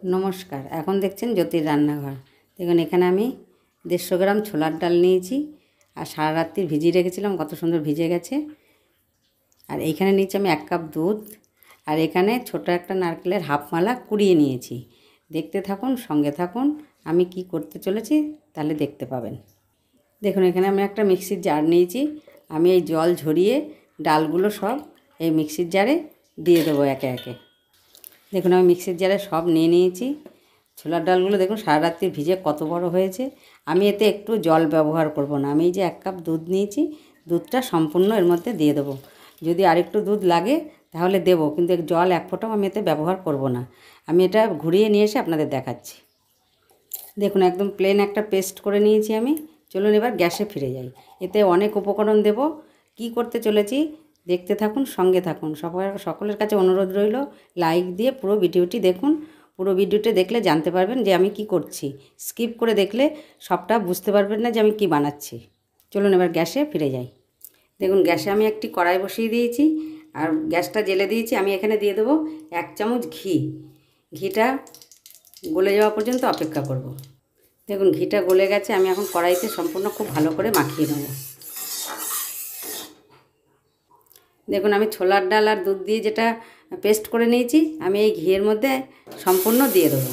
नमस्कार। এখন দেখছেন জ্যোতির রান্নাঘর। দেখুন এখানে আমি 150 গ্রাম ছোলার ডাল নিয়েছি আর সারা রাত্রি ভিজিয়ে রেখেছিলাম, কত সুন্দর ভিজে গেছে। আর এইখানে নিয়েছি আমি 1 কাপ দুধ আর এখানে ছোট একটা নারকেলের হাফ মালা কুড়িয়ে নিয়েছি। দেখতে থাকুন, সঙ্গে থাকুন, আমি কি করতে চলেছি তাহলে দেখতে পাবেন। দেখুন এখানে আমি একটা মিক্সির জার নিয়েছি। আমি এই জল ঝরিয়ে ডালগুলো সব এই মিক্সির জারে দিয়ে দেবো একে একে। দেখুন আমি মিক্সির জারে সব নিয়ে নিয়েছি। ছোলার ডালগুলো দেখুন সারা রাত্রি ভিজে কত বড় হয়েছে। আমি এতে একটু জল ব্যবহার করব না। আমি এই যে 1 কাপ দুধ নিয়েছি, দুধটা সম্পূর্ণ এর মধ্যে দিয়ে দেবো। যদি আরেকটু দুধ লাগে তাহলে দেবো, কিন্তু জল 1 ফোঁটাও আমি এতে ব্যবহার করব না। আমি এটা ঘুরিয়ে নিয়ে এসে আপনাদের দেখাচ্ছি। দেখুন একদম প্লেন একটা পেস্ট করে নিয়েছি আমি। চলুন এবার গ্যাসে ফিরে যাই। এতে অনেক উপকরণ দেব। কি করতে চলেছি দেখতে থাকুন, সঙ্গে থাকুন। সকলের কাছে অনুরোধ রইল লাইক দিয়ে পুরো ভিডিওটি দেখুন। পুরো ভিডিওটি দেখলে জানতে পারবেন যে আমি কি করছি। স্কিপ করে দেখলে সবটা বুঝতে পারবেন না যে আমি কি বানাচ্ছি। চলুন এবার গ্যাসে ফিরে যাই। দেখুন গ্যাসে আমি একটি কড়াই বসিয়ে দিয়েছি আর গ্যাসটা জ্বেলে দিয়েছি। আমি এখানে দিয়ে দেবো 1 চামচ ঘি। ঘিটা গলে যাওয়া পর্যন্ত অপেক্ষা করব। দেখুন ঘিটা গলে গেছে। আমি এখন কড়াইতে সম্পূর্ণ খুব ভালো করে মাখিয়ে নেব। দেখুন আমি ছোলার ডাল আর দুধ দিয়ে যেটা পেস্ট করে নিয়েছি আমি এই ঘিয়ের মধ্যে সম্পূর্ণ দিয়ে দেবো।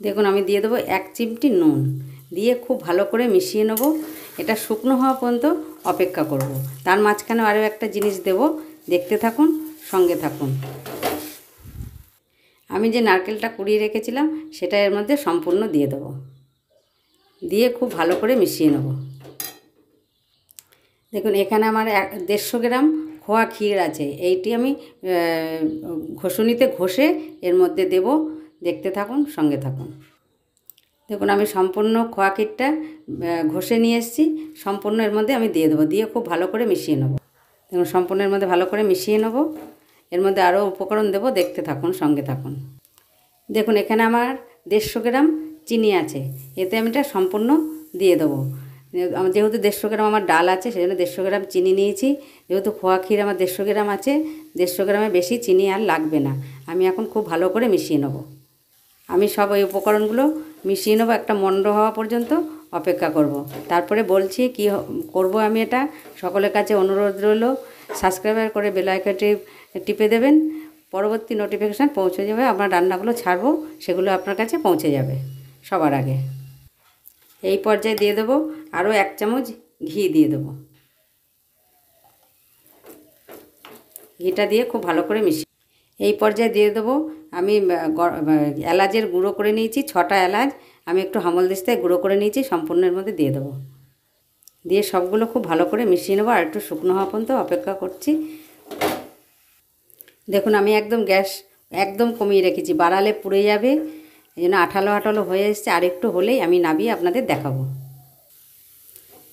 দেখুন আমি দিয়ে দেবো 1 চিমটি নুন দিয়ে খুব ভালো করে মিশিয়ে নেব। এটা শুকনো হওয়া পর্যন্ত অপেক্ষা করব। তার মাঝখানে আরও একটা জিনিস দেব, দেখতে থাকুন, সঙ্গে থাকুন। আমি যে নারকেলটা কুড়িয়ে রেখেছিলাম সেটা এর মধ্যে সম্পূর্ণ দিয়ে দেবো, দিয়ে খুব ভালো করে মিশিয়ে নেব। দেখুন এখানে আমার 150 গ্রাম খোয়া ক্ষীর আছে। এইটি আমি ঘষুনিতে ঘষে এর মধ্যে দেব। দেখতে থাকুন, সঙ্গে থাকুন। দেখুন আমি সম্পূর্ণ খোয়া ক্ষীরটা ঘষে নিয়ে এসেছি, সম্পূর্ণ এর মধ্যে আমি দিয়ে দেবো, দিয়ে খুব ভালো করে মিশিয়ে নেব। দেখুন সম্পূর্ণ এর মধ্যে ভালো করে মিশিয়ে নেব। এর মধ্যে আরও উপকরণ দেব, দেখতে থাকুন, সঙ্গে থাকুন। দেখুন এখানে আমার 150 গ্রাম চিনি আছে, এতে আমি এটা সম্পূর্ণ দিয়ে দেবো। যেহেতু 150 গ্রাম আমার ডাল আছে সেজন্য 150 গ্রাম চিনি নিয়েছি। যেহেতু খোয়া ক্ষীর আমার 150 গ্রাম আছে, 150 গ্রামে বেশি চিনি আর লাগবে না। আমি এখন খুব ভালো করে মিশিয়ে নেব। আমি সব এই উপকরণগুলো মিশিয়ে নেব, একটা মন্ড হওয়া পর্যন্ত অপেক্ষা করব। তারপরে বলছি কি করব আমি। এটা সকলের কাছে অনুরোধ রইল সাবস্ক্রাইব করে বেল আইকনটি টিপে দেবেন। পরবর্তী নোটিফিকেশান পৌঁছে যাবে। আমার রান্নাগুলো ছাড়বো সেগুলো আপনার কাছে পৌঁছে যাবে সবার আগে। এই পর্যায়ে দিয়ে দেবো আরও 1 চামচ ঘি দিয়ে দেবো। ঘিটা দিয়ে খুব ভালো করে মিশিয়ে এই পর্যায়ে দিয়ে দেবো আমি এলাচের গুঁড়ো করে নিয়েছি 6টা এলাচ। আমি একটু হামলদিস্তায় গুঁড়ো করে নিয়েছি, সম্পূর্ণ এর মধ্যে দিয়ে দেবো। দিয়ে সবগুলো খুব ভালো করে মিশিয়ে নেবো আর একটু শুকনো হওয়া পর্যন্ত অপেক্ষা করছি। দেখুন আমি একদম গ্যাস একদম কমিয়ে রেখেছি, বাড়ালে পুড়ে যাবে। এই জন্য আঠালো আঠালো হয়ে এসছে। আর একটু হলেই আমি নাবিয়ে আপনাদের দেখাবো।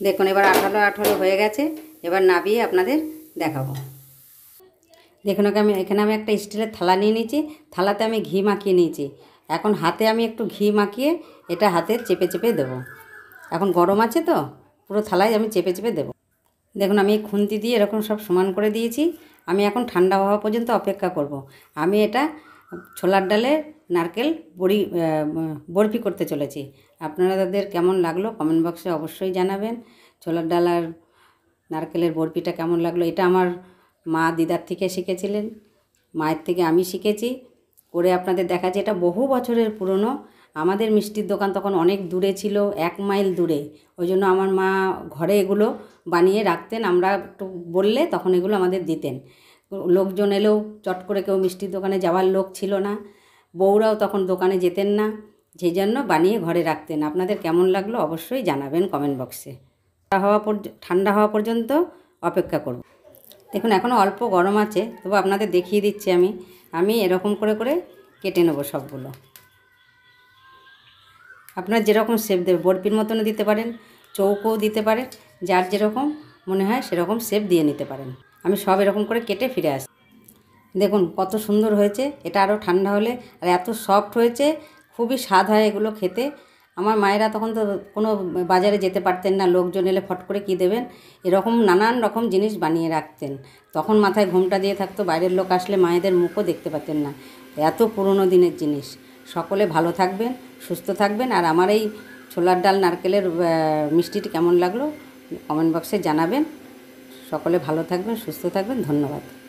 দেখুন এবার আঠালো আঠালো হয়ে গেছে, এবার নাবিয়ে আপনাদের দেখাবো। দেখুন এখানে আমি একটা স্টিলের থালা নিয়ে নিয়েছি, থালাতে আমি ঘি মাখিয়ে নিয়েছি। এখন হাতে আমি একটু ঘি মাখিয়ে এটা হাতে চেপে চেপে দেবো। এখন গরম আছে তো পুরো থালায় আমি চেপে চেপে দেবো। দেখুন আমি খুন্তি দিয়ে এরকম সব সমান করে দিয়েছি। আমি এখন ঠান্ডা হওয়া পর্যন্ত অপেক্ষা করব। আমি এটা ছোলার ডালের নারকেল বরফি করতে চলেছি। আপনারা তাদের কেমন লাগলো কমেন্ট বক্সে অবশ্যই জানাবেন। ছোলার ডাল আর নারকেলের বরফিটা কেমন লাগলো। এটা আমার মা দিদার থেকে শিখেছিলেন, মায়ের থেকে আমি শিখেছি। করে আপনাদের দেখাচ্ছি। এটা বহু বছরের পুরনো। আমাদের মিষ্টির দোকান তখন অনেক দূরে ছিল, 1 মাইল দূরে। ওই জন্য আমার মা ঘরে এগুলো বানিয়ে রাখতেন। আমরা একটু বললে তখন এগুলো আমাদের দিতেন। লোকজন এলেও চট করে কেউ মিষ্টির দোকানে যাওয়ার লোক ছিল না, বউরাও তখন দোকানে যেতেন না, সেই জন্য বানিয়ে ঘরে রাখতেন। আপনাদের কেমন লাগলো অবশ্যই জানাবেন কমেন্ট বক্সে। ঠান্ডা হওয়া পর্যন্ত অপেক্ষা করব। দেখুন এখনও অল্প গরম আছে, তবু আপনাদের দেখিয়ে দিচ্ছি। আমি এরকম করে করে কেটে নেব সবগুলো। আপনারা যেরকম শেপ দেবেন, বরফির মতনও দিতে পারেন, চৌকোও দিতে পারেন, যার যেরকম মনে হয় সেরকম শেপ দিয়ে নিতে পারেন। আমি সব এরকম করে কেটে ফিরে আসি। দেখুন কত সুন্দর হয়েছে। এটা আরও ঠান্ডা হলে আর এত সফট হয়েছে, খুবই স্বাদ হয় এগুলো খেতে। আমার মায়েরা তখন তো কোনো বাজারে যেতে পারতেন না, লোকজন এলে ফট করে কী দেবেন, এরকম নানান রকম জিনিস বানিয়ে রাখতেন। তখন মাথায় ঘোমটা দিয়ে থাকতো, বাইরের লোক আসলে মায়েদের মুখও দেখতে পাতেন না। এত পুরনো দিনের জিনিস। সকলে ভালো থাকবেন, সুস্থ থাকবেন। আর আমার এই ছোলার ডাল নারকেলের মিষ্টিটি কেমন লাগলো কমেন্ট বক্সে জানাবেন। সকলে ভালো থাকবেন, সুস্থ থাকবেন। ধন্যবাদ।